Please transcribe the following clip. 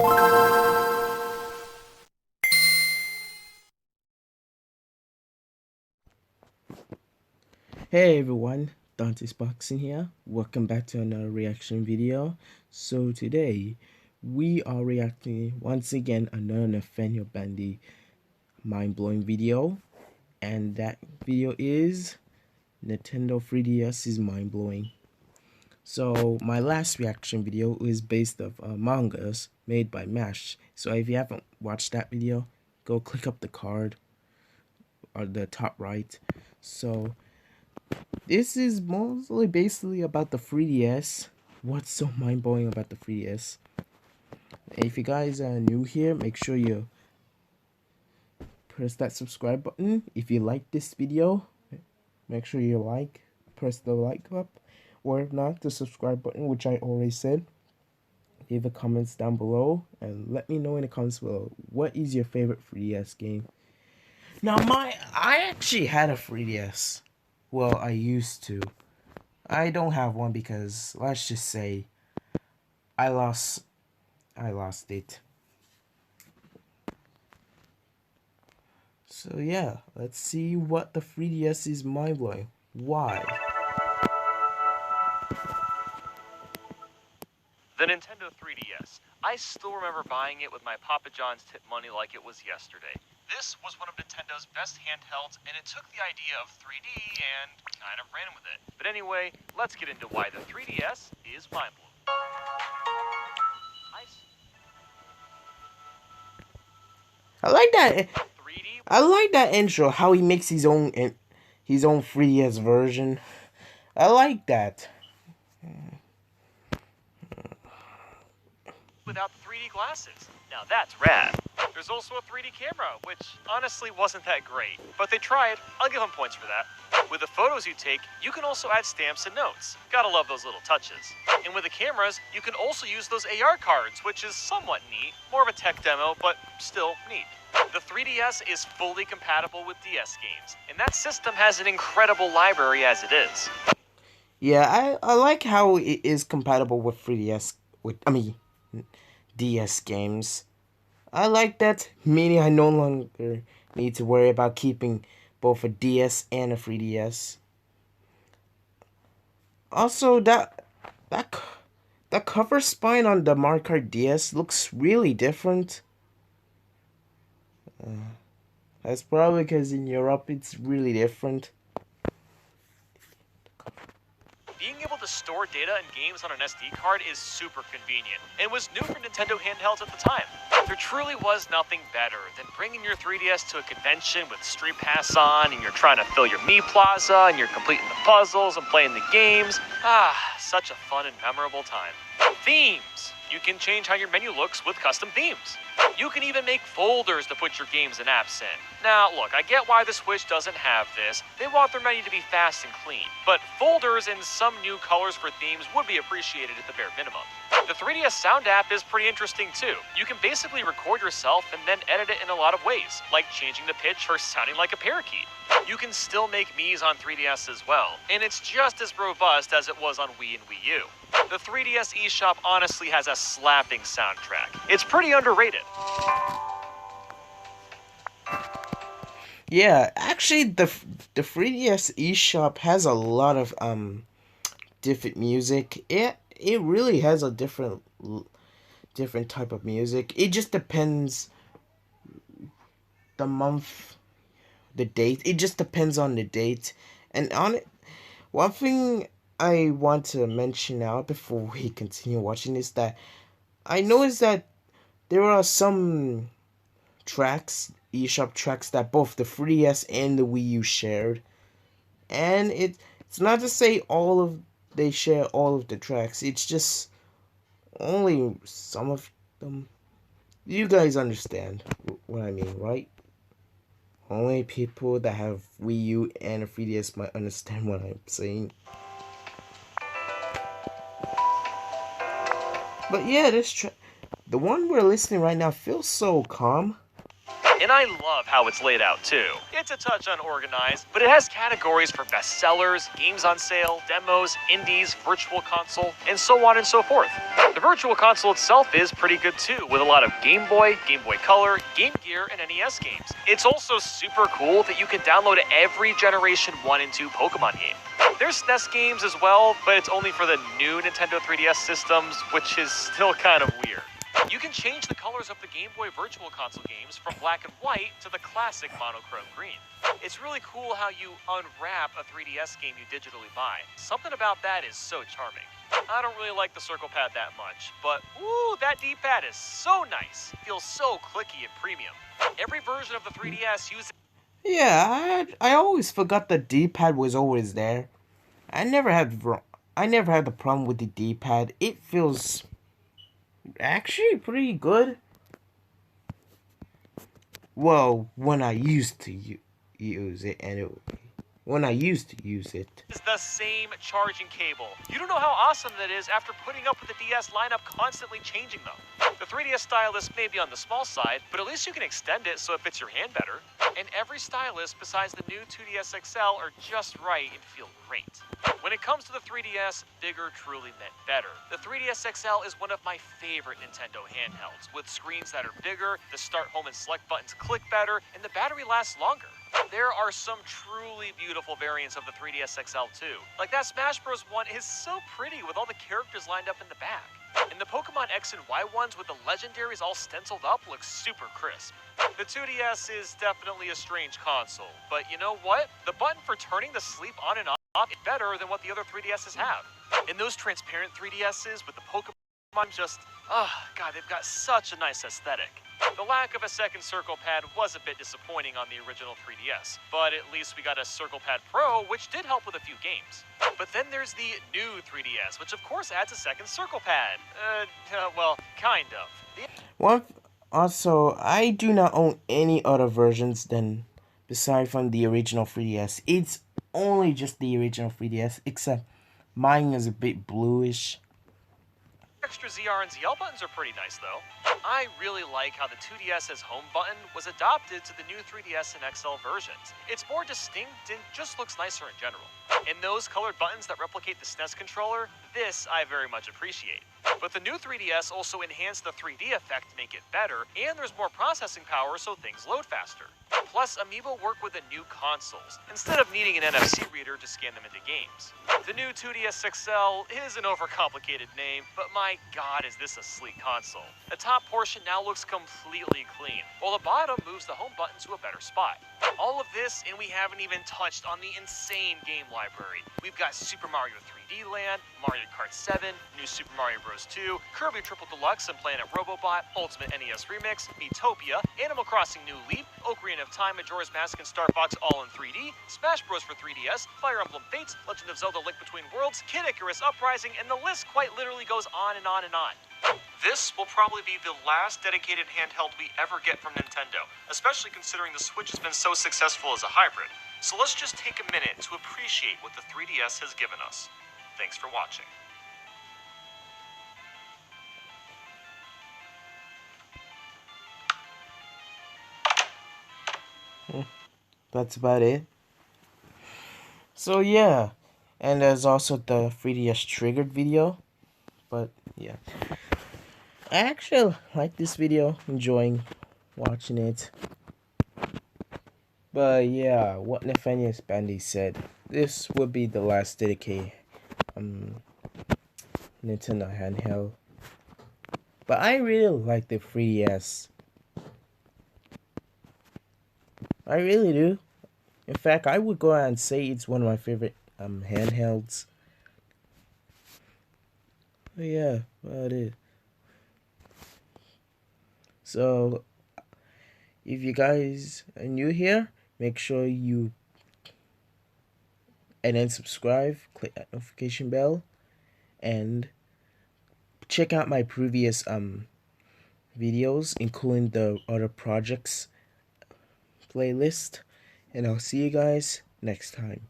Hey everyone, Dante Sparkson here. Welcome back to another reaction video. So today we are reacting once again another Nathaniel Bandy mind-blowing video, and that video is Nintendo 3DS is mind-blowing. So my last reaction video is based of mangas made by Mash. So if you haven't watched that video, go click up the card or the top right. So this is mostly basically about the 3DS. What's so mind-blowing about the 3DS? If you guys are new here, make sure you press that subscribe button. If you like this video, make sure you press the like up, or if not, the subscribe button, which I already said. Leave the comments down below and let me know in the comments below, what is your favorite 3DS game? Now I actually had a 3DS. Well, I used to. I don't have one because, let's just say, I lost it. So yeah, let's see what the 3DS is mind-blowing. Why? The Nintendo 3DS. I still remember buying it with my Papa John's tip money like it was yesterday. This was one of Nintendo's best handhelds, and it took the idea of 3D and kind of ran with it. But anyway, let's get into why the 3DS is mind-blowing. I like that. 3D. I like that intro. How he makes his own 3DS version. I like that. Without the 3D glasses. Now that's rad. There's also a 3D camera, which honestly wasn't that great, but they tried. I'll give them points for that. With the photos you take, you can also add stamps and notes. Gotta love those little touches. And with the cameras, you can also use those AR cards, which is somewhat neat. More of a tech demo, but still neat. The 3DS is fully compatible with DS games, and that system has an incredible library as it is. Yeah, I like how it is compatible with 3DS, DS games. I like that, meaning I no longer need to worry about keeping both a DS and a 3DS. Also, that cover spine on the Mario Kart DS looks really different. That's probably because in Europe it's really different. Being able to store data and games on an SD card is super convenient, and was new for Nintendo handhelds at the time. There truly was nothing better than bringing your 3DS to a convention with Street Pass on, and you're trying to fill your Mii Plaza, and you're completing the puzzles and playing the games. Such a fun and memorable time. Themes. You can change how your menu looks with custom themes. You can even make folders to put your games and apps in. Now, look, I get why the Switch doesn't have this. They want their menu to be fast and clean. But folders and some new colors for themes would be appreciated at the bare minimum. The 3DS Sound app is pretty interesting too. You can basically record yourself and then edit it in a lot of ways, like changing the pitch or sounding like a parakeet. You can still make Miis on 3DS as well, and it's just as robust as it was on Wii and Wii U. The 3DS eShop honestly has a slapping soundtrack. It's pretty underrated. Yeah, actually the 3DS eShop has a lot of different music. It really has a different type of music. It just depends the month, the date. It just depends on the date. And on it, one thing I want to mention now before we continue watching is that I noticed that there are some tracks, eShop tracks, that both the 3DS and the Wii U shared. And it's not to say they share all of the tracks. It's just only some of them. You guys understand what I mean, right? Only people that have Wii U and a 3DS might understand what I'm saying. But yeah, the one we're listening right now feels so calm. And I love how it's laid out too. It's a touch unorganized, but it has categories for bestsellers, games on sale, demos, indies, virtual console, and so on and so forth. The virtual console itself is pretty good too, with a lot of Game Boy, Game Boy Color, Game Gear, and NES games. It's also super cool that you can download every Generation 1 and 2 Pokemon game. There's SNES games as well, but it's only for the new Nintendo 3DS systems, which is still kind of weird. You can change the colors of the Game Boy Virtual Console games from black and white to the classic monochrome green. It's really cool how you unwrap a 3DS game you digitally buy. Something about that is so charming. I don't really like the circle pad that much, but ooh, that D-pad is so nice. Feels so clicky and premium. Every version of the 3DS uses... Yeah, I always forgot the D-pad was always there. I never had the problem with the D-pad. It feels actually pretty good. Well, when I used to use it, when I used to use it. Is the same charging cable. You don't know how awesome that is after putting up with the DS lineup constantly changing them. The 3DS stylus may be on the small side, but at least you can extend it so it fits your hand better. And every stylus besides the new 2DS XL are just right and feel great. When it comes to the 3DS, bigger truly meant better. The 3DS XL is one of my favorite Nintendo handhelds, with screens that are bigger, the start, home, and select buttons click better, and the battery lasts longer. There are some truly beautiful variants of the 3DS XL too. Like that Smash Bros. One is so pretty with all the characters lined up in the back. And the Pokemon X and Y ones with the legendaries all stenciled up look super crisp. The 2DS is definitely a strange console, but you know what? The button for turning the sleep on and off is better than what the other 3DSs have. And those transparent 3DSs with the Pokemon just, God, they've got such a nice aesthetic. The lack of a second Circle Pad was a bit disappointing on the original 3DS, but at least we got a Circle Pad Pro, which did help with a few games. But then there's the new 3DS, which of course adds a second Circle Pad. Well, kind of. Well, also, I do not own any other versions than beside from the original 3DS. It's only just the original 3DS, except mine is a bit bluish. Extra ZR and ZL buttons are pretty nice though. I really like how the 2DS's home button was adopted to the new 3DS and XL versions. It's more distinct and just looks nicer in general. And those colored buttons that replicate the SNES controller, this I very much appreciate. But the new 3DS also enhanced the 3D effect to make it better, and there's more processing power so things load faster. Plus, Amiibo work with the new consoles, instead of needing an NFC reader to scan them into games. The new 2DS XL is an overcomplicated name, but my god is this a sleek console. The top portion now looks completely clean, while the bottom moves the home button to a better spot. All of this, and we haven't even touched on the insane game library. We've got Super Mario 3D Land, Mario Kart 7, New Super Mario Bros. 2, Kirby Triple Deluxe and Planet Robobot, Ultimate NES Remix, Miitopia, Animal Crossing New Leaf, Ocarina of Time, Majora's Mask, and Star Fox all in 3D, Smash Bros. For 3DS, Fire Emblem Fates, Legend of Zelda Link Between Worlds, Kid Icarus Uprising, and the list quite literally goes on and on and on. This will probably be the last dedicated handheld we ever get from Nintendo, especially considering the Switch has been so successful as a hybrid. So let's just take a minute to appreciate what the 3DS has given us. Thanks for watching. That's about it. So yeah, and there's also the 3DS triggered video. But yeah, I actually like this video, enjoying watching it. But yeah, what Nathaniel Bandy said, this will be the last dedicated Nintendo handheld. But I really like the 3DS. I really do. In fact, I would go out and say it's one of my favorite handhelds. But yeah, well it is. So if you guys are new here, make sure you and then subscribe, click that notification bell, and check out my previous videos, including the other projects playlist, and I'll see you guys next time.